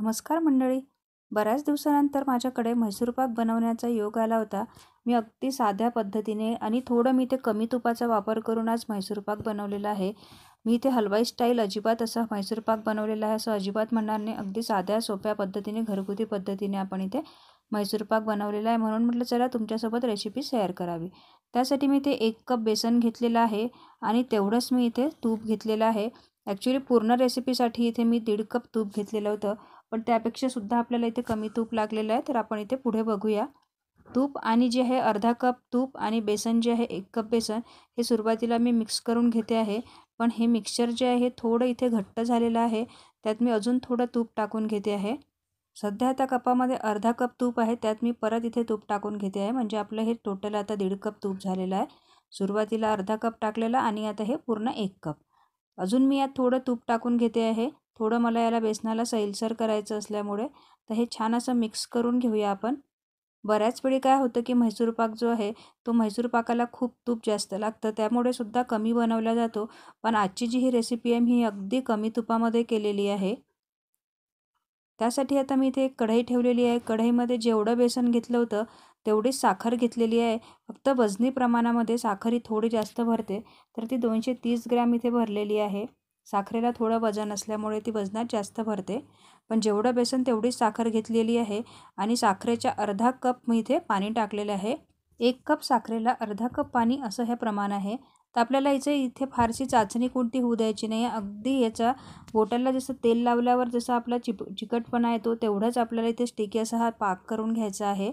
नमस्कार मंडळी. बऱ्याच दिवसानंतर माझ्याकडे म्हैसूर पाक बनवण्याचा योग आला होता. मी अगदी साध्या पद्धतीने आणि थोडं मी ते कमी तुपाचा वापर करून आज म्हैसूर पाक बनवलेला आहे. मी इथे हलवाई स्टाईल अजिबात असा म्हैसूर पाक बनवलेला आहे असं अजिबात म्हणणार नाही. अगदी साध्या सोप्या पद्धतीने घरगुती पद्धतीने आपण इथे म्हैसूर पाक बनवलेला आहे, म्हणून म्हटलं चला तुमच्यासोबत रेसिपी शेअर करावी. त्यासाठी मी इथे 1 कप बेसन घेतलेलं आहे आणि तेवढंच मी इथे तूप घेतलेलं आहे. ॲक्च्युली पूर्ण रेसिपीसाठी इथे मी 1.5 कप तूप घेतलेलं होतं, पण त्यापेक्षा सुद्धा आपल्याला इथे कमी तूप लागलेलं आहे. तर आपण इथे पुढे बघूया. तूप आणि जे आहे अर्धा कप तूप आणि बेसन जे आहे 1 कप बेसन, हे सुरुवातीला मी मिक्स करून घेते आहे. पण हे मिक्सचर जे आहे थोडं इथे घट्ट झालेलं आहे. त्यात मी अजून थोडं तूप टाकून घेते आहे. सध्या आता कपामध्ये अर्धा कप तूप आहे, त्यात मी परत इथे तूप टाकून घेते आहे. म्हणजे आपलं हे टोटल आता 1.5 कप तूप झालेलं आहे. सुरुवातीला अर्धा कप टाकलेला आणि आता हे पूर्ण 1 कप. अजून मी यात थोडं तूप टाकून घेते आहे. थोडं मला याला बेसनाला सैलसर करायचं असल्यामुळे तर हे छान असं मिक्स करून घेऊया आपण. बऱ्याच वेळी काय होतं की म्हैसूर पाक जो आहे तो म्हैसूर पाकाला खूप तूप जास्त लागतं, त्यामुळे सुद्धा कमी बनवला जातो. पण आजची जी ही रेसिपी आहे मी ही अगदी कमी तुपामध्ये केलेली आहे. त्यासाठी आता मी इथे एक कढई ठेवलेली आहे. कढईमध्ये जेवढं बेसन घेतलं होतं तेवढीच साखर घेतलेली आहे. फक्त वजनी प्रमाणामध्ये साखर ही थोडी जास्त भरते, तर ती 230 ग्रॅम इथे भरलेली आहे. साखरेला थोडं वजन असल्यामुळे ती वजनात जास्त भरते. पण जेवढं बेसन तेवढीच साखर घेतलेली आहे आणि साखरेच्या अर्धा कप मी इथे पाणी टाकलेलं आहे. 1 कप साखरेला अर्धा कप पाणी असं हे प्रमाण आहे. तर आपल्याला इथे फारशी चाचणी कोणती होऊ द्यायची नाही आहे. अगदी याचा बोटाला जसं तेल लावल्यावर जसा आपला चिकटपणा येतो तेवढाच आपल्याला इथे स्टिकी असा हा पाक करून घ्यायचा आहे.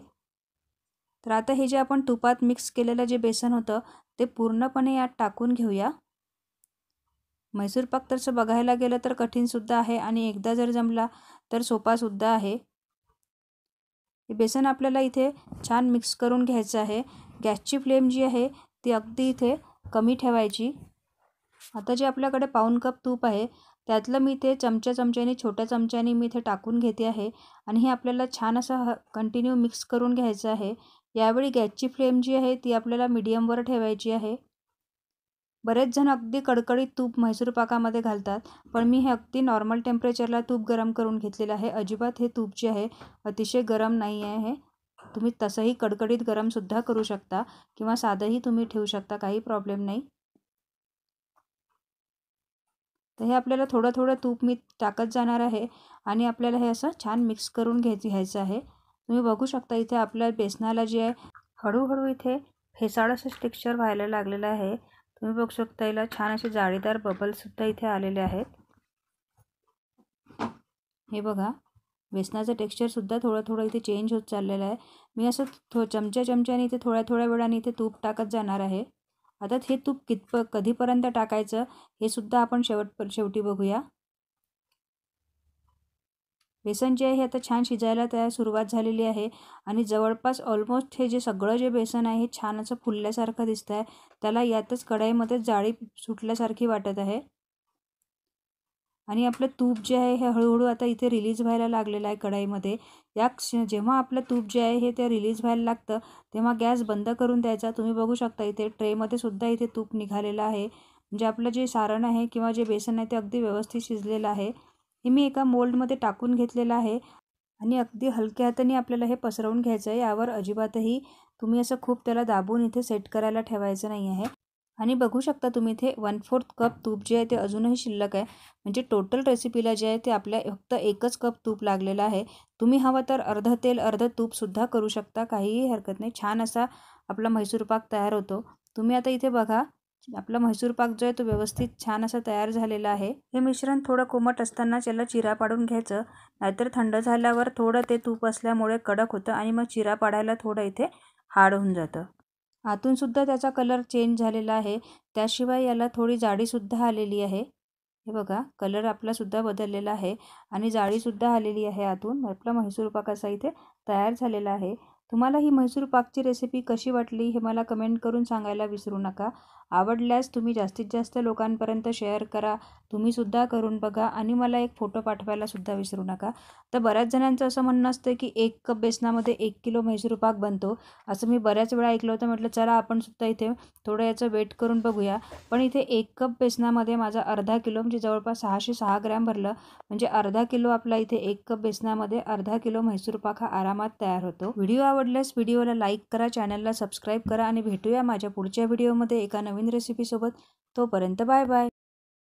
तर आता हे जे आपण तुपात मिक्स केलेलं जे बेसन होतं ते पूर्णपणे यात टाकून घेऊया. म्हैसूर पाक तसं बघायला गेलं तर कठीणसुद्धा आहे आणि एकदा जर जमला तर सोपासुद्धा आहे. हे बेसन आपल्याला इथे छान मिक्स करून घ्यायचं आहे. गॅसची फ्लेम जी आहे ती अगदी इथे कमी ठेवायची. आता जे आपल्याकडे पाऊण कप तूप आहे त्यातलं मी इथे चमच्याने छोट्या चमच्याने मी इथे टाकून घेते आहे आणि हे आपल्याला छान असं कंटिन्यू मिक्स करून घ्यायचं आहे. यावेळी गॅसची फ्लेम जी आहे ती आपल्याला मीडियमवर ठेवायची आहे. बरेच जण अगदी कडकडीत तूप म्हैसूर पाकामध्ये घालतात, पण मी हे अगदी नॉर्मल टेम्परेचरला तूप गरम करून घेतलेलं आहे. अजिबात हे तूप जे आहे अतिशय गरम नाही आहे. तुम्ही तसंही कडकडीत गरमसुद्धा करू शकता किंवा साधंही तुम्ही ठेवू शकता, काही प्रॉब्लेम नाही. तर हे आपल्याला थोडं थोडं तूप मी टाकत जाणार आहे आणि आपल्याला हे असं छान मिक्स करून घ्यायचं आहे. तुम्ही बघू शकता इथे आपल्या बेसनाला जे आहे हळूहळू इथे फेसाळ असं टेक्स्चर व्हायला लागलेलं आहे. तुम्ही बघू शकता याला छान असे जाळीदार बबलसुद्धा इथे आलेले आहेत. हे बघा, बेसनाचं टेक्स्चरसुद्धा थोडं थोडं इथे चेंज होत चाललेलं आहे. मी असं चमच्याने इथे थोड्या वेळाने इथे तूप टाकत जाणार आहे. आता हे तूप कधीपर्यंत टाकायचं हे सुद्धा आपण शेवटी बघूया. बेसन जे आहे हे आता छान शिजायला सुरुवात झालेली आहे आणि जवळपास ऑलमोस्ट हे जे सगळं जे बेसन आहे हे छान असं फुलल्यासारखं दिसतं आहे. त्याला यातच कढईमध्ये जाळी सुटल्यासारखी वाटत आहे आणि आपलं तूप जे आहे हे हळूहळू आता इथे रिलीज व्हायला लागलेलं आहे कढईमध्ये. जेव्हा आपलं तूप जे आहे हे ते रिलीज व्हायला लागतं तेव्हा गॅस बंद करून द्यायचा. तुम्ही बघू शकता इथे ट्रेमध्ये सुद्धा इथे तूप निघालेलं आहे. म्हणजे आपलं जे सारण आहे किंवा जे बेसन आहे ते अगदी व्यवस्थित शिजलेलं आहे. हे मी एका मोल्डमध्ये टाकून घेतलेलं आहे आणि अगदी हलक्या हाताने आपल्याला हे पसरवून घ्यायचं आहे. यावर अजिबातही तुम्ही असं खूप त्याला दाबून इथे सेट करायला ठेवायचं नाही आहे. आणि बघू शकता तुम्ही इथे 1/4 कप तूप जे आहे ते अजूनही शिल्लक आहे. म्हणजे टोटल रेसिपीला जे आहे ते आपल्या फक्त 1च कप तूप लागलेलं आहे. तुम्ही हवं तर अर्धं तेल अर्धं तूपसुद्धा करू शकता, काहीही हरकत नाही. छान असा आपला म्हैसूर पाक तयार होतो. तुम्ही आता इथे बघा आपला म्हैसूर पाक जो आहे तो व्यवस्थित छान असा तयार झालेला आहे. हे मिश्रण थोडं कोमट असताना याला चिरा पाडून घ्यायचं, नाहीतर थंड झाल्यावर थोडं ते तूप असल्यामुळे कडक होतं आणि मग चिरा पाडायला थोडं इथे हार्ड होऊन जातं. आतून सुद्धा त्याचा कलर चेंज झालेला आहे. त्याशिवाय याला थोडी जाडीसुद्धा आलेली आहे. हे बघा, कलर आपलासुद्धा बदललेला आहे आणि जाडीसुद्धा आलेली आहे आतून. आपला म्हैसूर पाक असा इथे तयार झालेला आहे. तुम्हाला ही म्हैसूर पाकची रेसिपी कशी वाटली हे मला कमेंट करून सांगायला विसरू नका. आवडल्यास तुम्ही जास्तीत जास्त लोकांपर्यंत शेअर करा, तुम्हीसुद्धा करून बघा आणि मला एक फोटो पाठवायलासुद्धा विसरू नका. तर बऱ्याच जणांचं असं म्हणणं असतं की 1 कप बेसनामध्ये 1 किलो म्हैसूर पाक बनतो, असं मी बऱ्याच वेळा ऐकलं होतं. म्हटलं चला आपण सुद्धा इथे थोडं याचं वेट करून बघूया. पण इथे 1 कप बेसनामध्ये माझा अर्धा किलो म्हणजे जवळपास 606 ग्रॅम भरलं, म्हणजे अर्धा किलो आपला इथे 1 कप बेसनामध्ये अर्धा किलो म्हैसूर पाक हा आरामात तयार होतो. व्हिडिओ आवडल्यास व्हिडिओला लाईक करा, चॅनलला सबस्क्राईब करा आणि भेटूया माझ्या पुढच्या व्हिडिओमध्ये एका नवीन रेसिपीसोबत. तोपर्यंत बाय बाय.